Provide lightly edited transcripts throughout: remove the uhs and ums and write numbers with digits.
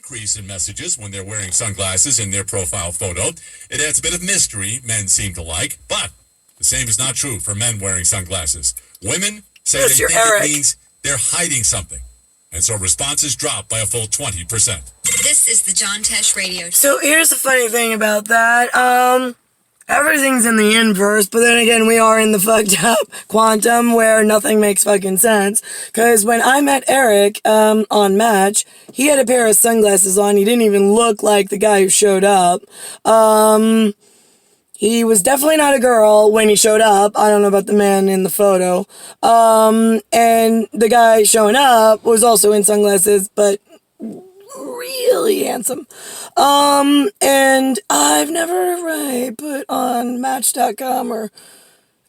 increase in messages when they're wearing sunglasses in their profile photo. It adds a bit of mystery men seem to like, but the same is not true for men wearing sunglasses. Women say they think it means they're hiding something, and so responses drop by a full 20%. This is the John Tesh Radio. So here's the funny thing about that. Everything's in the inverse, but then again, we are in the fucked up quantum where nothing makes fucking sense. Because when I met Eric on Match, he had a pair of sunglasses on. He didn't even look like the guy who showed up. He was definitely not a girl when he showed up. I don't know about the man in the photo. And the guy showing up was also in sunglasses, but really handsome. And I've never put on Match.com or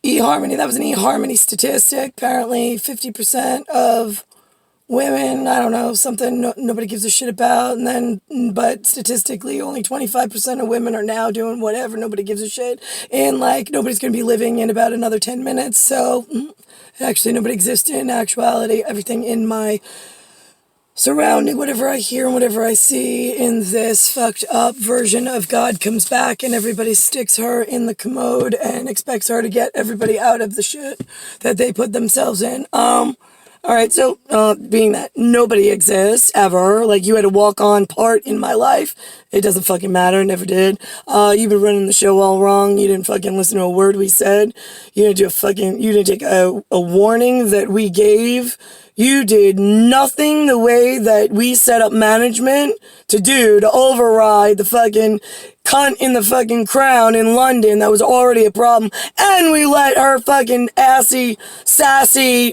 eHarmony. That was an eHarmony statistic. Apparently 50% of women, I don't know, something nobody gives a shit about. And then, but statistically, only 25% of women are now doing whatever. Nobody gives a shit. And like, nobody's going to be living in about another 10 minutes. So actually, nobody exists in actuality. Everything in my surrounding, whatever I hear and whatever I see in this fucked up version of God comes back and everybody sticks her in the commode and expects her to get everybody out of the shit that they put themselves in. Alright, so being that nobody exists ever, like you had a walk-on part in my life, it doesn't fucking matter, never did. You've been running the show all wrong, you didn't fucking listen to a word we said, you didn't take a warning that we gave. You did nothing the way that we set up management to do to override the fucking cunt in the fucking crown in London. That was already a problem. And we let her fucking sassy,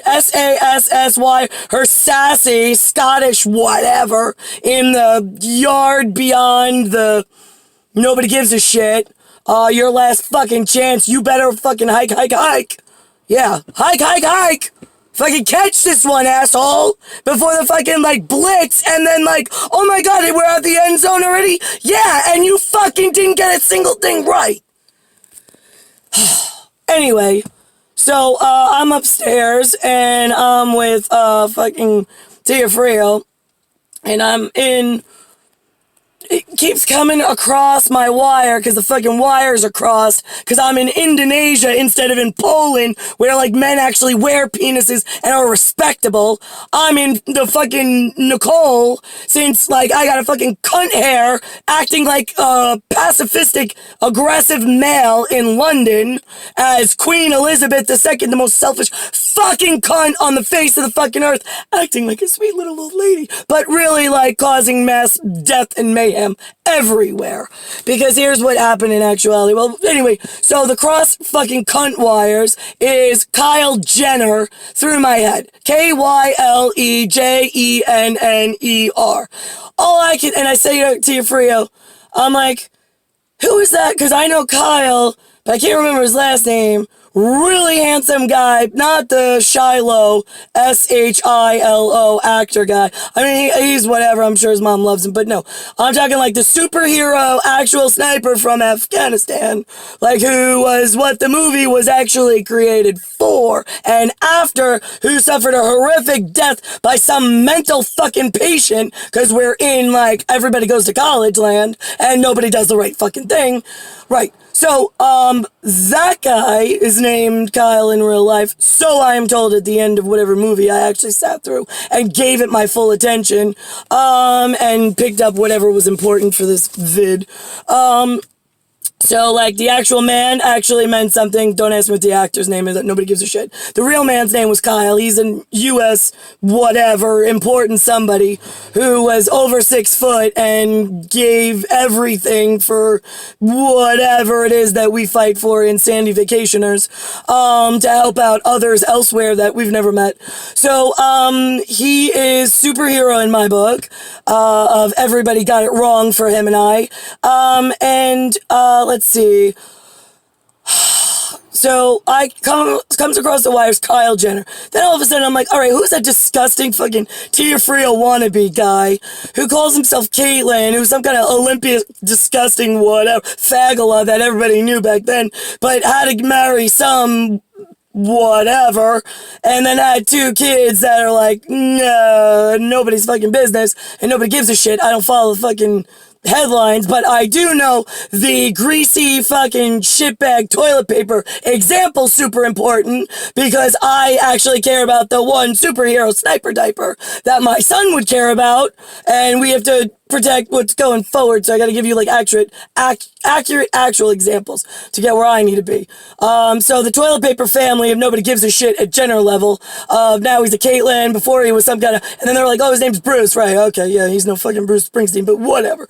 S-A-S-S-Y, her sassy Scottish whatever in the yard beyond the nobody gives a shit. Your last fucking chance. You better fucking hike. Yeah, hike. Fucking catch this one, asshole! Before the fucking, like, blitz, and then, like, oh my god, we're at the end zone already? Yeah, and you fucking didn't get a single thing right! Anyway, so, I'm upstairs, and I'm with, fucking TEOFRIO, and I'm in... It keeps coming across my wire because the fucking wires are crossed because I'm in Indonesia instead of in Poland where like men actually wear penises and are respectable. I'm in the fucking Nicole since like I got a fucking cunt hair acting like a pacifistic aggressive male in London as Queen Elizabeth II, the most selfish fucking cunt on the face of the fucking earth, acting like a sweet little old lady, but really like causing mass death and mayhem everywhere. Because here's what happened in actuality. Well, anyway, so the cross fucking cunt wires is Kyle Jenner through my head. K-Y-L-E-J-E-N-N-E-R. All I can, and I say to you, Frio, I'm like, who is that? Because I know Kyle, but I can't remember his last name. Really handsome guy, not the Shiloh, S-H-I-L-O actor guy. I mean, he's whatever, I'm sure his mom loves him, but no. I'm talking like the superhero actual sniper from Afghanistan, like who was what the movie was actually created for, and after, who suffered a horrific death by some mental fucking patient, because we're in, like, everybody goes to college land, and nobody does the right fucking thing. Right. So, that guy is named Kyle in real life, so I am told at the end of whatever movie I actually sat through and gave it my full attention, and picked up whatever was important for this vid. So, like, the actual man actually meant something. Don't ask me what the actor's name is. Nobody gives a shit. The real man's name was Kyle. He's a U.S. whatever, important somebody who was over 6 foot and gave everything for whatever it is that we fight for in Sandy Vacationers, to help out others elsewhere that we've never met. So, he is superhero in my book, of everybody got it wrong for him and I. Let's see. So I comes across the wires, Kyle Jenner. Then all of a sudden I'm like, all right, who's that disgusting fucking TEOFRIO wannabe guy who calls himself Caitlyn, who's some kind of Olympia disgusting whatever fagala that everybody knew back then, but had to marry some whatever, and then had 2 kids that are like, no, nobody's fucking business, and nobody gives a shit. I don't follow the fucking headlines, but I do know the greasy fucking shitbag toilet paper example super important because I actually care about the one superhero sniper diaper that my son would care about, and we have to protect what's going forward, so I gotta give you like accurate actual examples to get where I need to be. So the toilet paper family, if nobody gives a shit at general level, now he's a Caitlyn, before he was some kind of, and then they're like, oh, his name's Bruce, right, okay, yeah, he's no fucking Bruce Springsteen, but whatever.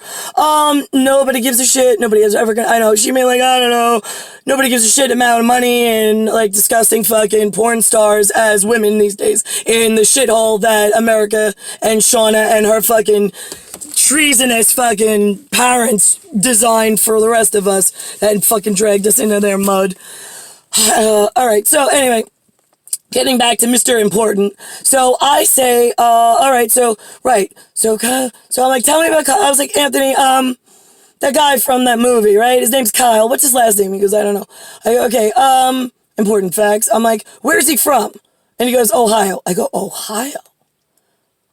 Nobody gives a shit, nobody is ever gonna, I know, she may like, I don't know, nobody gives a shit amount of money and like disgusting fucking porn stars as women these days in the shithole that America and Shauna and her fucking treasonous fucking parents designed for the rest of us and fucking dragged us into their mud. Alright, so anyway, getting back to Mr. Important. So I say, alright, so I'm like, tell me about Kyle. I was like, Anthony, that guy from that movie, right? His name's Kyle. What's his last name? He goes, I don't know. I go, okay, important facts. I'm like, where's he from? And he goes, Ohio. I go, Ohio?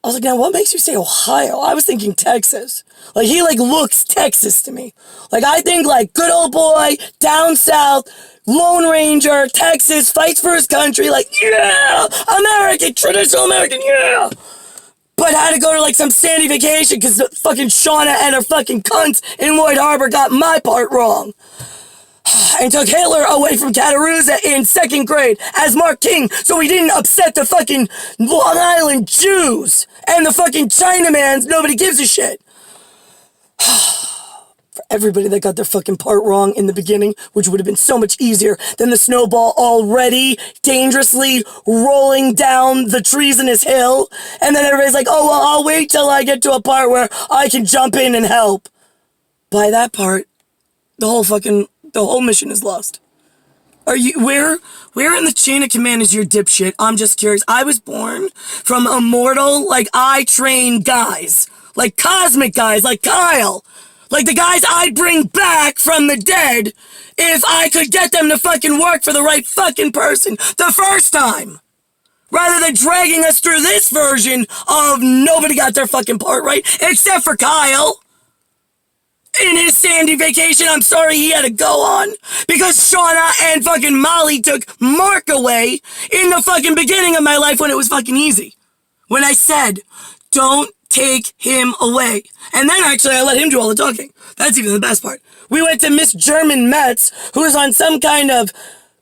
I was like, now what makes you say Ohio? I was thinking Texas. Like, he like looks Texas to me. Like, I think like good old boy, down south, Lone Ranger, Texas, fights for his country, like, yeah, American, traditional American, yeah. But had to go to like some sandy vacation because fucking Shauna and her fucking cunts in Lloyd Harbor got my part wrong. And took Hitler away from Cattaruzza in 2nd grade as Mark King so he didn't upset the fucking Long Island Jews and the fucking Chinamans. Nobody gives a shit. For everybody that got their fucking part wrong in the beginning, which would have been so much easier than the snowball already dangerously rolling down the treasonous hill. And then everybody's like, oh, well, I'll wait till I get to a part where I can jump in and help. By that part, the whole mission is lost. Are you, where in the chain of command is your dipshit? I'm just curious. I was born from immortal, like, I train guys. Like, cosmic guys, like Kyle. Like, the guys I'd bring back from the dead if I could get them to fucking work for the right fucking person the first time. Rather than dragging us through this version of nobody got their fucking part right, except for Kyle. In his sandy vacation, I'm sorry he had to go on because Shauna and fucking Molly took Mark away in the fucking beginning of my life when it was fucking easy. When I said, don't take him away. And then actually I let him do all the talking. That's even the best part. We went to Miss German Metz, who was on some kind of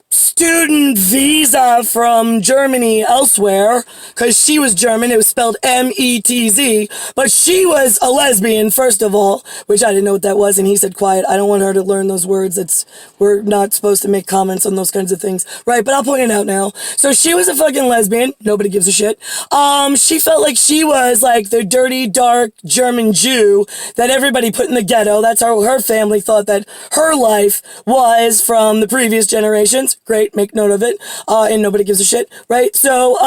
student visa from Germany elsewhere, because she was German. It was spelled M-E-T-Z, but she was a lesbian, first of all, which I didn't know what that was, and he said, quiet, I don't want her to learn those words. We're not supposed to make comments on those kinds of things. Right, but I'll point it out now. So she was a fucking lesbian. Nobody gives a shit. She felt like she was like the dirty, dark German Jew that everybody put in the ghetto. That's how her family thought that her life was from the previous generations. Great, make note of it, and nobody gives a shit, right? So,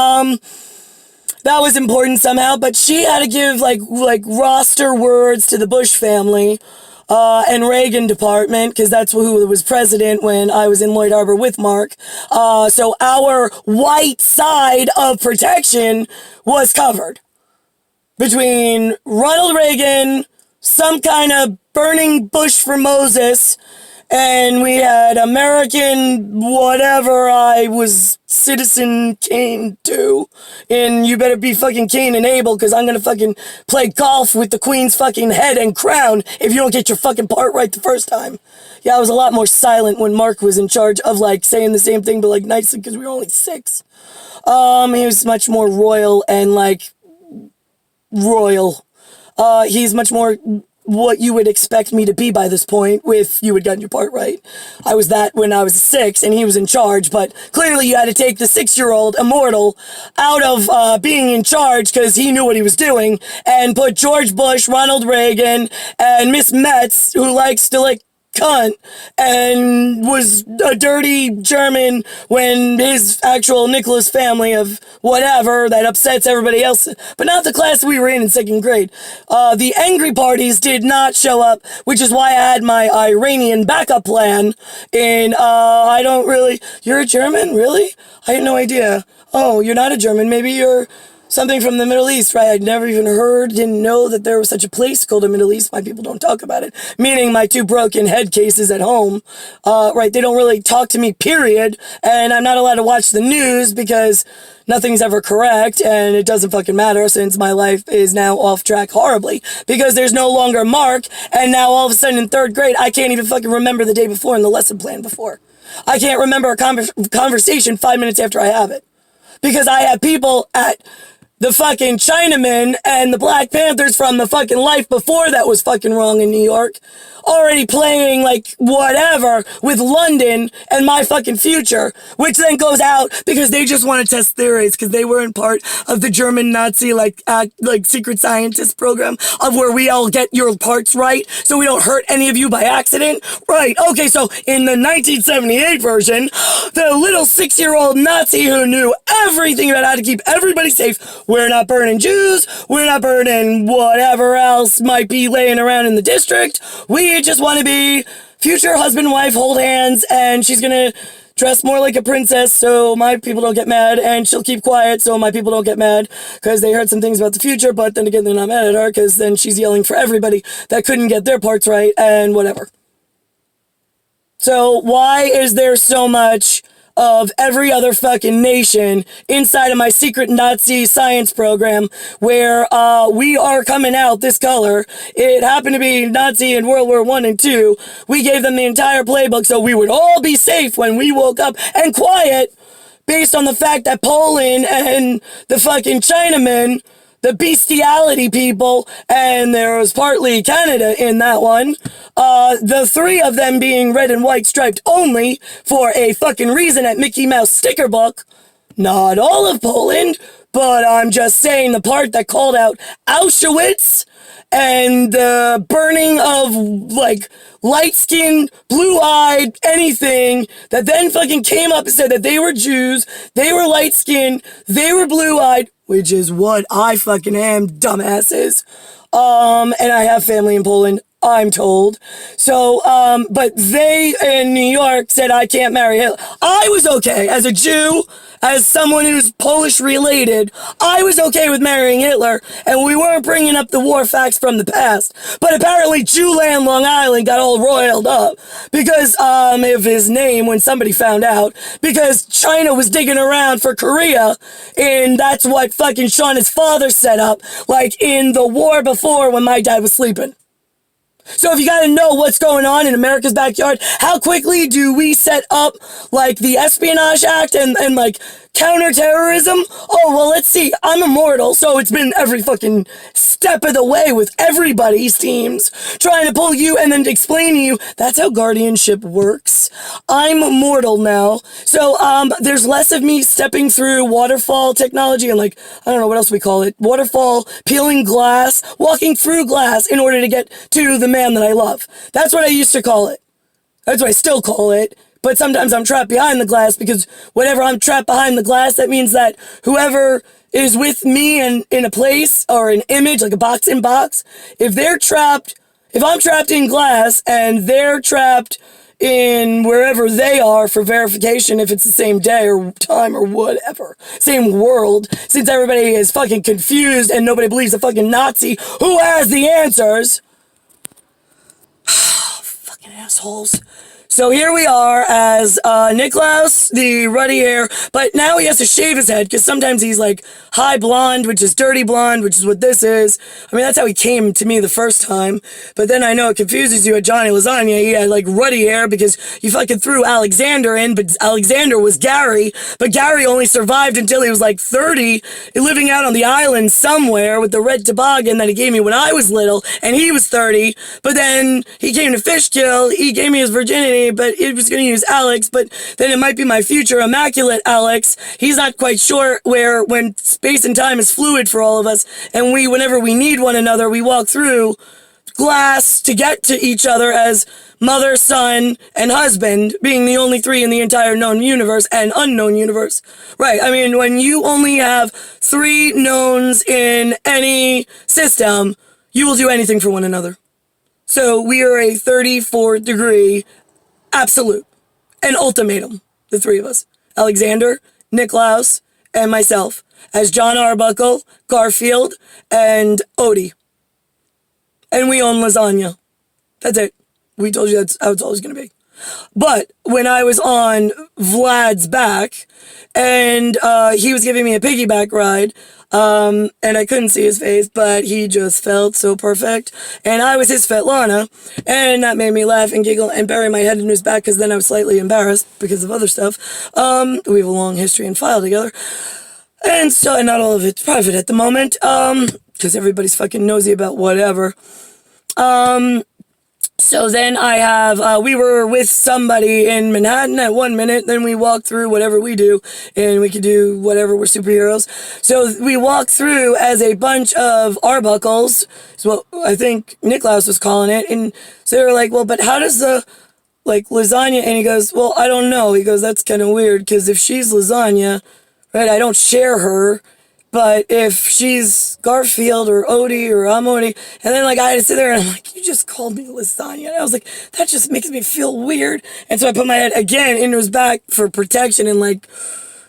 that was important somehow, but she had to give, like roster words to the Bush family, and Reagan department, because that's who was president when I was in Lloyd Harbor with Mark, so our white side of protection was covered. Between Ronald Reagan, some kind of burning bush for Moses, and we had American whatever I was Citizen Kane too. And you better be fucking Cain and Abel, because I'm gonna fucking play golf with the Queen's fucking head and crown if you don't get your fucking part right the first time. Yeah, I was a lot more silent when Mark was in charge of like saying the same thing but like nicely because we were only 6. He was much more royal and like royal. He's much more what you would expect me to be by this point if you had gotten your part right. I was that when I was 6 and he was in charge, but clearly you had to take the 6-year-old immortal out of being in charge because he knew what he was doing and put George Bush, Ronald Reagan, and Miss Metz, who likes to lick cunt and was a dirty German when his actual Nicholas family of whatever that upsets everybody else, but not the class we were in second grade. The angry parties did not show up, which is why I had my Iranian backup plan. And I don't really. You're a German, really? I had no idea. Oh, you're not a German. Maybe you're something from the Middle East, right? I'd never even heard, didn't know that there was such a place called the Middle East. My people don't talk about it. Meaning my 2 broken head cases at home, right? They don't really talk to me, period. And I'm not allowed to watch the news because nothing's ever correct and it doesn't fucking matter since my life is now off track horribly because there's no longer Mark. And now all of a sudden in 3rd grade, I can't even fucking remember the day before and the lesson plan before. I can't remember a conversation 5 minutes after I have it because I have people at the fucking Chinamen and the Black Panthers from the fucking life before that was fucking wrong in New York already playing like whatever with London and my fucking future, which then goes out because they just want to test theories because they weren't part of the German Nazi like secret scientist program of where we all get your parts right so we don't hurt any of you by accident. Right. Okay. So in the 1978 version, the little 6-year-old Nazi who knew everything about how to keep everybody safe. We're not burning Jews. We're not burning whatever else might be laying around in the district. We just want to be future husband and wife, hold hands, and she's going to dress more like a princess so my people don't get mad, and she'll keep quiet so my people don't get mad because they heard some things about the future, but then again, they're not mad at her because then she's yelling for everybody that couldn't get their parts right and whatever. So why is there so much of every other fucking nation inside of my secret Nazi science program where we are coming out this color? It happened to be Nazi in World War I and II. We gave them the entire playbook so we would all be safe when we woke up and quiet based on the fact that Poland and the fucking Chinamen, the bestiality people, and there was partly Canada in that one, the 3 of them being red and white striped only for a fucking reason at Mickey Mouse sticker book. Not all of Poland, but I'm just saying the part that called out Auschwitz and the burning of like light-skinned, blue-eyed, anything that then fucking came up and said that they were Jews, they were light-skinned, they were blue-eyed, which is what I fucking am, dumbasses. And I have family in Poland, I'm told. So, but they in New York said I can't marry Hitler. I was okay as a Jew, as someone who's Polish related. I was okay with marrying Hitler, and we weren't bringing up the war facts from the past. But apparently Jewland, Long Island got all roiled up because, of his name when somebody found out, because China was digging around for Korea, and that's what fucking Shauna's father set up, like in the war before when my dad was sleeping. So if you gotta know what's going on in America's backyard, how quickly do we set up, like, the Espionage Act and like, counterterrorism? Oh, well, let's see. I'm immortal, so it's been every fucking step of the way with everybody's teams trying to pull you and then explain to you, that's how guardianship works. I'm immortal now. So, there's less of me stepping through waterfall technology and, like, I don't know what else we call it. Waterfall, peeling glass, walking through glass in order to get to the man that I love. That's what I used to call it. That's what I still call it. But sometimes I'm trapped behind the glass because whenever I'm trapped behind the glass, that means that whoever is with me in a place or an image, like a box in box, if I'm trapped in glass and they're trapped in wherever they are for verification, if it's the same day or time or whatever, same world, since everybody is fucking confused and nobody believes a fucking Nazi who has the answers. Fucking assholes. So here we are as Niklaus, the ruddy hair, but now he has to shave his head because sometimes he's like high blonde, which is dirty blonde, which is what this is. I mean, that's how he came to me the first time. But then I know it confuses you at Johnny Lasagna. He had like ruddy hair because you fucking threw Alexander in, but Alexander was Gary. But Gary only survived until he was like 30, living out on the island somewhere with the red toboggan that he gave me when I was little, and he was 30. But then he came to Fishkill, he gave me his virginity, but it was going to use Alex, but then it might be my future immaculate Alex. He's not quite sure when space and time is fluid for all of us, and whenever we need one another, we walk through glass to get to each other as mother, son, and husband, being the only three in the entire known universe and unknown universe. Right, I mean, when you only have 3 knowns in any system, you will do anything for one another. So we are a 34 degree absolute, an ultimatum, the 3 of us. Alexander, Nicklaus, and myself, as John Arbuckle, Garfield, and Odie. And we own lasagna. That's it. We told you that's how it's always going to be. But when I was on Vlad's back, and he was giving me a piggyback ride, and I couldn't see his face, but he just felt so perfect. And I was his Svetlana, and that made me laugh and giggle and bury my head in his back, because then I was slightly embarrassed because of other stuff. We have a long history and file together. And so, and not all of it's private at the moment, because everybody's fucking nosy about whatever. So then I have, we were with somebody in Manhattan at 1 minute, then we walked through whatever we do, and we could do whatever, we're superheroes. So we walked through as a bunch of Arbuckles, is what I think Nicklaus was calling it, and so they were like, well, but how does the, like, lasagna, and he goes, well, I don't know, he goes, that's kind of weird, because if she's lasagna, right, I don't share her, but if she's Garfield or Odie or I'm Odie, and then like I had to sit there and I'm like, you just called me lasagna. And I was like, that just makes me feel weird. And so I put my head again into his back for protection and like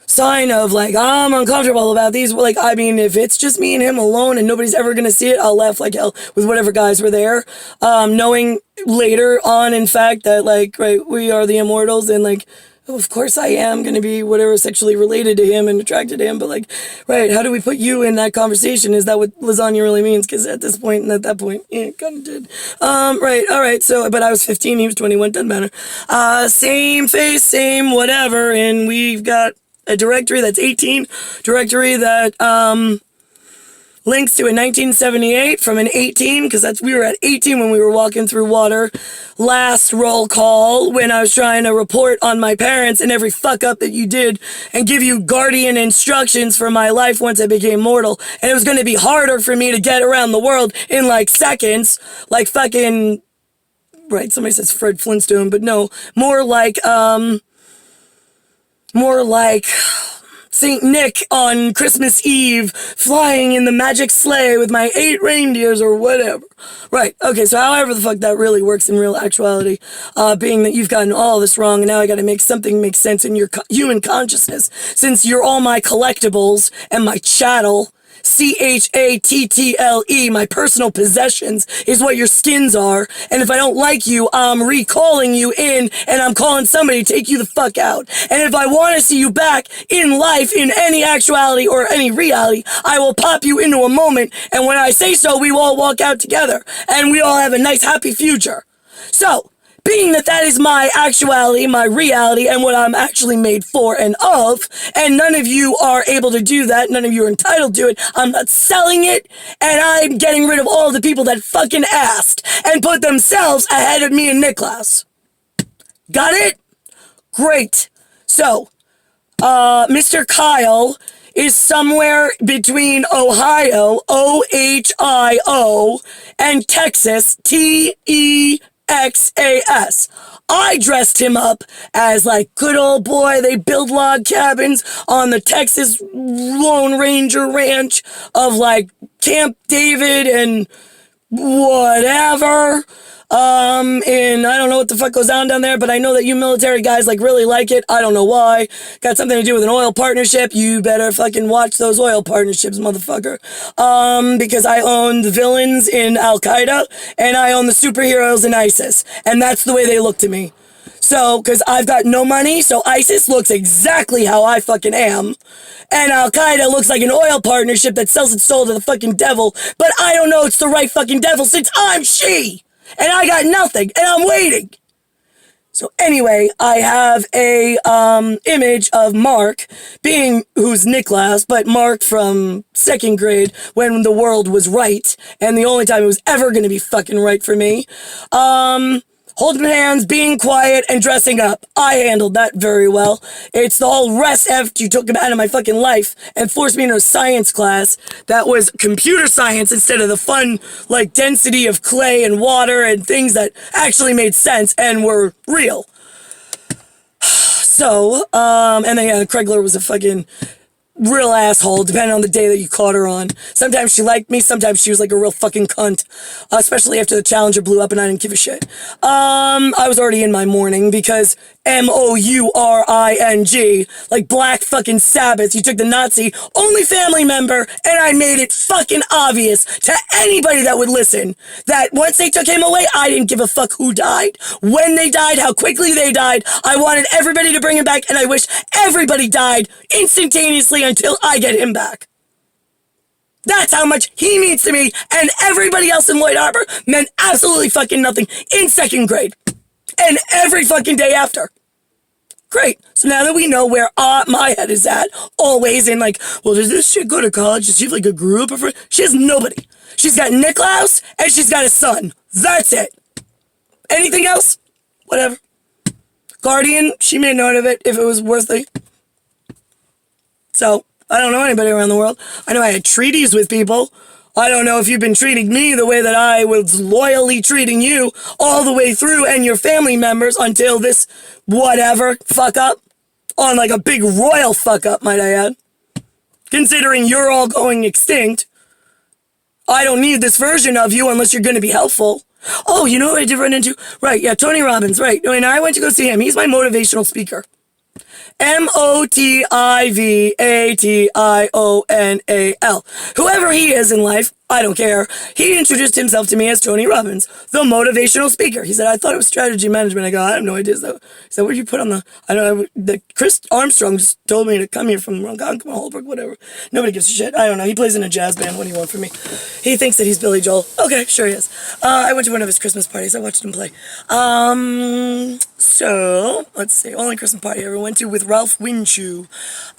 sign of like, I'm uncomfortable about these. Like, I mean, if it's just me and him alone and nobody's ever going to see it, I'll laugh like hell with whatever guys were there. Knowing later on, in fact, that like, right, we are the immortals and like, of course I am going to be whatever sexually related to him and attracted to him, but like, right, how do we put you in that conversation? Is that what lasagna really means? Because at this point and at that point, yeah, it kind of did. Right, all right, so, but I was 15, he was 21, doesn't matter. Same face, same whatever, and we've got a directory that's 18, directory that, links to a 1978 from an 18, because we were at 18 when we were walking through water. Last roll call when I was trying to report on my parents and every fuck up that you did and give you guardian instructions for my life once I became mortal. And it was going to be harder for me to get around the world in like seconds, like fucking, right, somebody says Fred Flintstone, but no, more like St. Nick on Christmas Eve, flying in the magic sleigh with my 8 reindeers or whatever. Right, okay, so however the fuck that really works in real actuality, being that you've gotten all this wrong, and now I gotta make something make sense in your human consciousness, since you're all my collectibles and my chattel. CHATTLE, my personal possessions, is what your skins are. And if I don't like you, I'm recalling you in, and I'm calling somebody to take you the fuck out. And if I want to see you back in life, in any actuality or any reality, I will pop you into a moment. And when I say so, we will all walk out together. And we all have a nice, happy future. So, being that that is my actuality, my reality, and what I'm actually made for and of, and none of you are able to do that, none of you are entitled to it, I'm not selling it, and I'm getting rid of all the people that fucking asked and put themselves ahead of me and Nicklaus. Got it? Great. So, Mr. Kyle is somewhere between Ohio, OHIO, and Texas, TEXAS. I dressed him up as like good old boy. They build log cabins on the Texas Lone Ranger ranch of like Camp David and whatever. And I don't know what the fuck goes on down there, but I know that you military guys like really like it. I don't know why. Got something to do with an oil partnership. You better fucking watch those oil partnerships, motherfucker. Because I own the villains in Al-Qaeda and I own the superheroes in ISIS. And that's the way they look to me. So, because I've got no money, so ISIS looks exactly how I fucking am. And Al-Qaeda looks like an oil partnership that sells its soul to the fucking devil. But I don't know it's the right fucking devil since I'm she. And I got nothing, and I'm waiting. So anyway, I have a image of Mark, who's Nicklaus, but Mark from 2nd grade when the world was right, and the only time it was ever going to be fucking right for me. Holding hands, being quiet, and dressing up. I handled that very well. It's the whole rest after you took him out of my fucking life and forced me into a science class that was computer science instead of the fun, like, density of clay and water and things that actually made sense and were real. So, and then, yeah, Craigler was a fucking real asshole, depending on the day that you caught her on. Sometimes she liked me, sometimes she was like a real fucking cunt. Especially after the Challenger blew up and I didn't give a shit. I was already in my mourning because MOURING, like Black fucking Sabbath, you took the Nazi only family member and I made it fucking obvious to anybody that would listen that once they took him away, I didn't give a fuck who died, when they died, how quickly they died. I wanted everybody to bring him back and I wish everybody died instantaneously until I get him back. That's how much he means to me, and everybody else in Lloyd Harbor meant absolutely fucking nothing in second grade. And every fucking day after. Great. So now that we know where my head is at, always in like, well, does this shit go to college? Does she have like a group of friends? She has nobody. She's got Nicklaus, and she's got a son. That's it. Anything else? Whatever. Guardian, she made note of it if it was worth it. So, I don't know anybody around the world. I know I had treaties with people. I don't know if you've been treating me the way that I was loyally treating you all the way through and your family members until this whatever fuck up. On like a big royal fuck up, might I add. Considering you're all going extinct, I don't need this version of you unless you're going to be helpful. Oh, you know what I did run into? Right, yeah, Tony Robbins, right. When I went to go see him, he's my motivational speaker. MOTIVATIONAL. Whoever he is in life, I don't care. He introduced himself to me as Tony Robbins, the motivational speaker. He said, I thought it was strategy management. I go, I have no idea. So he said, what did you put on the, I don't know, Chris Armstrong just told me to come here from Ronkonkoma, Holbrook, whatever. Nobody gives a shit. I don't know. He plays in a jazz band. What do you want from me? He thinks that he's Billy Joel. Okay, sure he is. I went to one of his Christmas parties. I watched him play. So, let's see. Only Christmas party I ever went to with Ralph Winchue,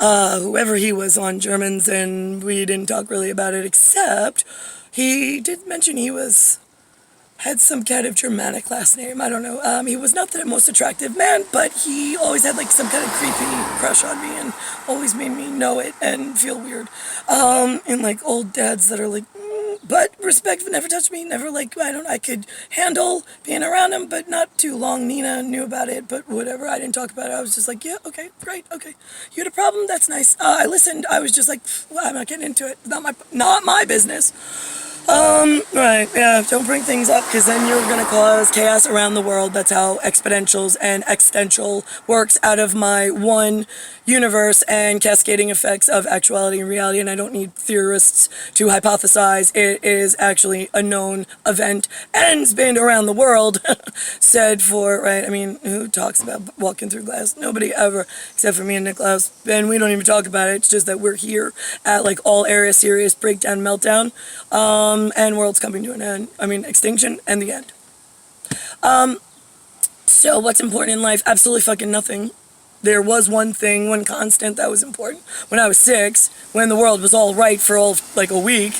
whoever he was on Germans, and we didn't talk really about it, except he did mention he had some kind of Germanic last name. I don't know. He was not the most attractive man, but he always had like some kind of creepy crush on me and always made me know it and feel weird. And like old dads that are like, but respect, never touched me, never like, I could handle being around him, but not too long. Nina knew about it, but whatever, I didn't talk about it. I was just like, yeah, okay, great, okay. You had a problem? That's nice. I listened. I was just like, well, I'm not getting into it. Not my business. Right, yeah, don't bring things up, because then you're gonna cause chaos around the world. That's how exponentials and exponential works out of my one universe and cascading effects of actuality and reality, and I don't need theorists to hypothesize. It is actually a known event, and it's been around the world, said for, right, I mean, who talks about walking through glass? Nobody ever, except for me and Nicklaus, and we don't even talk about it. It's just that we're here at, like, all area serious breakdown, meltdown, and world's coming to an end. I mean, extinction and the end. So what's important in life? Absolutely fucking nothing. There was one thing, one constant that was important. When I was 6, when the world was all right for like a week,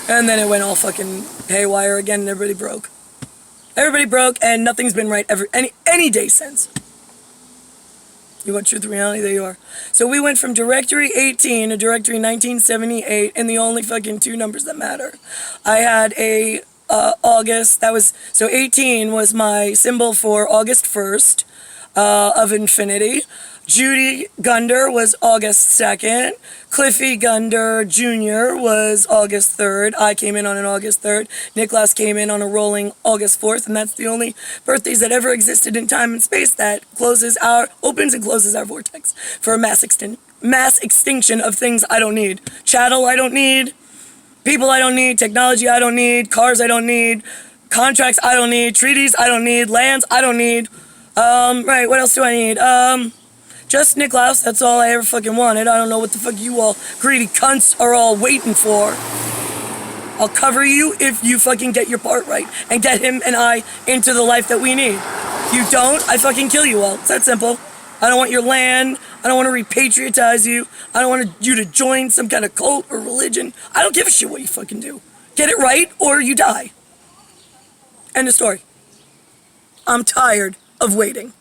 and then it went all fucking haywire again and everybody broke. Everybody broke and nothing's been right any day since. You want truth and reality? There you are. So we went from directory 18 to directory 1978 and the only fucking 2 numbers that matter. I had a August, so 18 was my symbol for August 1st of infinity. Judy Gunder was August 2nd. Cliffy Gunder Jr. was August 3rd. I came in on an August 3rd. Nicholas came in on a rolling August 4th, and that's the only birthdays that ever existed in time and space that opens and closes our vortex for a mass extinction of things I don't need. Chattel I don't need. People I don't need. Technology I don't need. Cars I don't need. Contracts I don't need. Treaties I don't need. Lands I don't need. Right, what else do I need? Just Nicklaus, that's all I ever fucking wanted. I don't know what the fuck you all greedy cunts are all waiting for. I'll cover you if you fucking get your part right and get him and I into the life that we need. If you don't, I fucking kill you all. It's that simple. I don't want your land. I don't want to repatriotize you. I don't want you to join some kind of cult or religion. I don't give a shit what you fucking do. Get it right or you die. End of story. I'm tired of waiting.